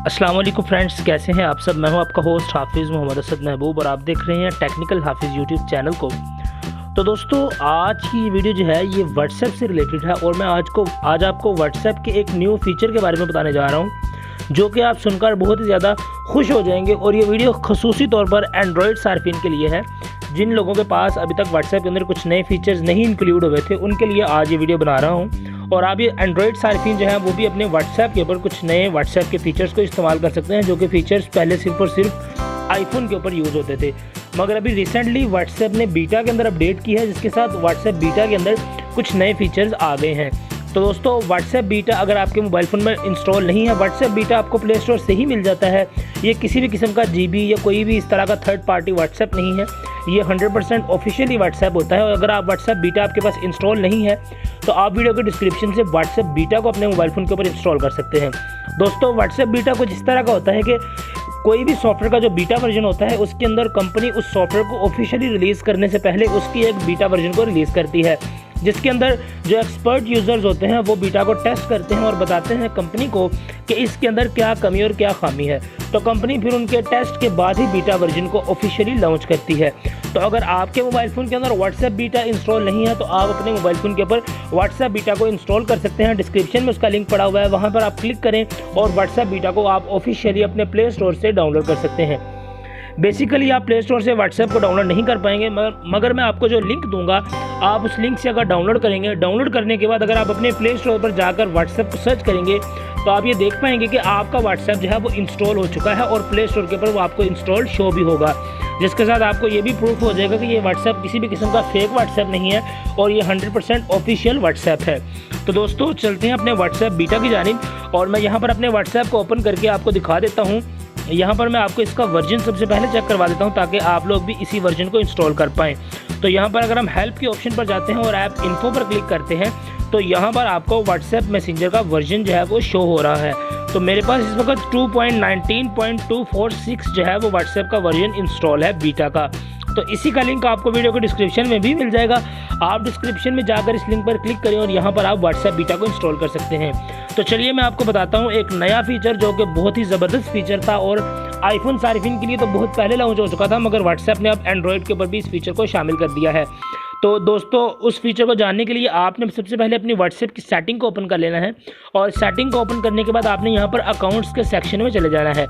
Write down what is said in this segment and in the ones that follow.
अस्सलाम वालेकुम फ्रेंड्स, कैसे हैं आप सब। मैं हूं आपका होस्ट हाफिज़ मोहम्मद असद महबूब और आप देख रहे हैं टेक्निकल हाफिज़ यूट्यूब चैनल को। तो दोस्तों, आज की वीडियो जो है ये व्हाट्सएप से रिलेटेड है और मैं आज आपको व्हाट्सएप के एक न्यू फीचर के बारे में बताने जा रहा हूं जो कि आप सुनकर बहुत ही ज़्यादा खुश हो जाएंगे। और ये वीडियो ख़ुसूसी तौर पर एंड्रॉयड सार्फिन के लिए है। जिन लोगों के पास अभी तक व्हाट्सएप के अंदर कुछ नए फीचर्स नहीं इंक्लूड हुए थे उनके लिए आज ये वीडियो बना रहा हूँ। और आप ये एंड्रॉयड सार्फिन जो है वो भी अपने व्हाट्सएप के ऊपर कुछ नए व्हाट्सएप के फीचर्स को इस्तेमाल कर सकते हैं, जो कि फीचर्स पहले सिर्फ और सिर्फ आईफोन के ऊपर यूज़ होते थे। मगर अभी रिसेंटली व्हाट्सएप ने बीटा के अंदर अपडेट की है, जिसके साथ व्हाट्सएप बीटा के अंदर कुछ नए फीचर्स आ गए हैं। तो दोस्तों, व्हाट्सएप बीटा अगर आपके मोबाइल फ़ोन में इंस्टॉल नहीं है, व्हाट्सएप बीटा आपको प्ले स्टोर से ही मिल जाता है। ये किसी भी किस्म का जीबी या कोई भी इस तरह का थर्ड पार्टी व्हाट्सएप नहीं है, ये 100% ऑफिशियली व्हाट्सएप होता है। और अगर आप व्हाट्सएप बीटा आपके पास इंस्टॉल नहीं है तो आप वीडियो के डिस्क्रिप्शन से व्हाट्सएप बीटा को अपने मोबाइल फ़ोन के ऊपर इंस्टॉल कर सकते हैं। दोस्तों, व्हाट्सएप बीटा कुछ इस तरह का होता है कि कोई भी सॉफ्टवेयर का जो बीटा वर्जन होता है उसके अंदर कंपनी उस सॉफ्टवेयर को ऑफिशियली रिलीज़ करने से पहले उसकी एक बीटा वर्जन को रिलीज़ करती है, जिसके अंदर जो एक्सपर्ट यूज़र्स होते हैं वो बीटा को टेस्ट करते हैं और बताते हैं कंपनी को कि इसके अंदर क्या कमी और क्या खामी है। तो कंपनी फिर उनके टेस्ट के बाद ही बीटा वर्जन को ऑफिशियली लॉन्च करती है। तो अगर आपके मोबाइल फ़ोन के अंदर व्हाट्सएप बीटा इंस्टॉल नहीं है तो आप अपने मोबाइल फ़ोन के ऊपर व्हाट्सएप बीटा को इंस्टॉल कर सकते हैं। डिस्क्रिप्शन में उसका लिंक पड़ा हुआ है, वहाँ पर आप क्लिक करें और व्हाट्सएप बीटा को आप ऑफिशियली अपने प्ले स्टोर से डाउनलोड कर सकते हैं। बेसिकली आप प्ले स्टोर से व्हाट्सएप को डाउनलोड नहीं कर पाएंगे, मगर मैं आपको जो लिंक दूंगा आप उस लिंक से अगर डाउनलोड करेंगे, डाउनलोड करने के बाद अगर आप अपने प्ले स्टोर पर जाकर व्हाट्सएप को सर्च करेंगे तो आप ये देख पाएंगे कि आपका व्हाट्सएप जो है वो इंस्टॉल हो चुका है और प्ले स्टोर के ऊपर वो आपको इंस्टॉल शो भी होगा, जिसके साथ आपको ये भी प्रूफ हो जाएगा कि ये व्हाट्सएप किसी भी किस्म का फेक व्हाट्सएप नहीं है और ये 100% ऑफिशियल व्हाट्सएप है। तो दोस्तों, चलते हैं अपने व्हाट्सएप बीटा की जानिब और मैं यहाँ पर अपने व्हाट्सएप को ओपन करके आपको दिखा देता हूँ। यहाँ पर मैं आपको इसका वर्जन सबसे पहले चेक करवा देता हूँ ताकि आप लोग भी इसी वर्जन को इंस्टॉल कर पाएँ। तो यहाँ पर अगर हम हेल्प के ऑप्शन पर जाते हैं और ऐप इन्फो पर क्लिक करते हैं तो यहाँ पर आपको व्हाट्सएप मैसेंजर का वर्जन जो है वो शो हो रहा है। तो मेरे पास इस वक्त 2.19.246 जो है वो व्हाट्सएप का वर्जन इंस्टॉल है बीटा का। तो इसी का लिंक आपको वीडियो के डिस्क्रिप्शन में भी मिल जाएगा। आप डिस्क्रिप्शन में जाकर इस लिंक पर क्लिक करें और यहाँ पर आप व्हाट्सएप बीटा को इंस्टॉल कर सकते हैं। तो चलिए मैं आपको बताता हूँ एक नया फीचर जो कि बहुत ही ज़बरदस्त फीचर था और आईफोन सार्फिन के लिए तो बहुत पहले लॉन्च हो चुका था, मगर व्हाट्सएप ने अब एंड्रॉयड के ऊपर भी इस फीचर को शामिल कर दिया है। तो दोस्तों, उस फीचर को जानने के लिए आपने सबसे पहले अपनी व्हाट्सएप की सेटिंग को ओपन कर लेना है और सेटिंग को ओपन करने के बाद आपने यहाँ पर अकाउंट्स के सेक्शन में चले जाना है।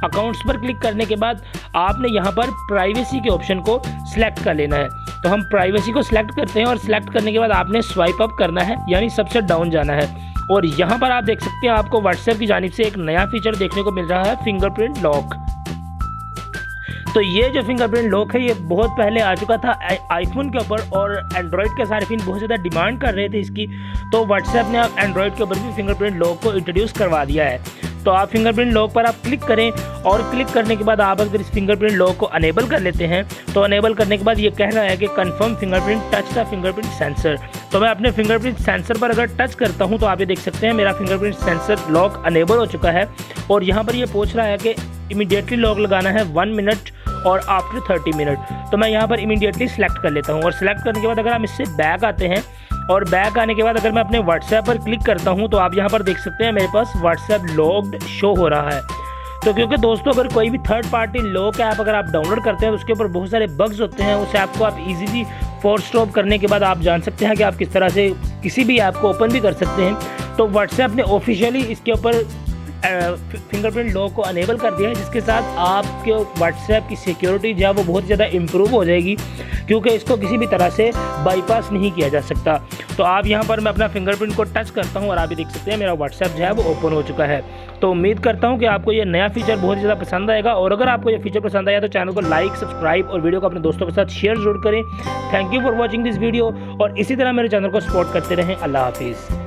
अकाउंट्स पर क्लिक करने के बाद आपने यहाँ पर प्राइवेसी के ऑप्शन को सिलेक्ट कर लेना है। तो हम प्राइवेसी को सिलेक्ट करते हैं और सिलेक्ट करने के बाद आपने स्वाइप अप करना है, यानी सबसे डाउन जाना है। और यहाँ पर आप देख सकते हैं आपको व्हाट्सएप की जानिब से एक नया फीचर देखने को मिल रहा है, फिंगरप्रिंट लॉक। तो ये जो फिंगरप्रिंट लॉक है ये बहुत पहले आ चुका था आईफोन के ऊपर और एंड्रॉयड के सार्फिन बहुत ज़्यादा डिमांड कर रहे थे इसकी। तो व्हाट्सएप ने अब एंड्रॉयड के ऊपर भी फिंगरप्रिंट लॉक को इंट्रोड्यूस करवा दिया है। तो आप फिंगरप्रिंट लॉक पर आप क्लिक करें और क्लिक करने के बाद आप अगर इस फिंगरप्रिंट लॉक को अनेबल कर लेते हैं तो अनेबल करने के बाद ये कह रहा है कि confirm fingerprint touch the fingerprint sensor. तो मैं अपने फिंगरप्रिंट सेंसर पर अगर टच करता हूं तो आप ये देख सकते हैं मेरा फिंगरप्रिंट सेंसर लॉक अनेबल हो चुका है। और यहाँ पर ये पूछ रहा है कि इमीडिएटली लॉक लगाना है 1 मिनट और आफ्टर 30 मिनट। तो मैं यहाँ पर इमीडिएटली सेलेक्ट कर लेता हूँ और सेलेक्ट करने के बाद अगर हम इससे बैक आते हैं और बैक आने के बाद अगर मैं अपने व्हाट्सएप पर क्लिक करता हूँ तो आप यहाँ पर देख सकते हैं मेरे पास व्हाट्सएप लॉक्ड शो हो रहा है। तो क्योंकि दोस्तों, अगर कोई भी थर्ड पार्टी लॉक ऐप अगर आप डाउनलोड करते हैं तो उसके ऊपर बहुत सारे बग्स होते हैं। उस ऐप को आप इजीली फोर्स स्टॉप करने के बाद आप जान सकते हैं कि आप किस तरह से किसी भी ऐप को ओपन भी कर सकते हैं। तो व्हाट्सएप ने ऑफिशियली इसके ऊपर फिंगरप्रिंट लॉक को अनेबल कर दिया है, जिसके साथ आपके व्हाट्सएप की सिक्योरिटी जो है वो बहुत ज़्यादा इम्प्रूव हो जाएगी, क्योंकि इसको किसी भी तरह से बाईपास नहीं किया जा सकता। तो आप यहाँ पर मैं अपना फिंगरप्रिंट को टच करता हूँ और आप भी देख सकते हैं मेरा व्हाट्सएप जो है वो ओपन हो चुका है। तो उम्मीद करता हूँ कि आपको ये नया फीचर बहुत ज़्यादा पसंद आएगा और अगर आपको ये फीचर पसंद आया तो चैनल को लाइक, सब्सक्राइब और वीडियो को अपने दोस्तों के साथ शेयर जरूर करें। Thank you for watching this video और इसी तरह मेरे चैनल को सपोर्ट करते रहें। अल्लाह हाफिज़।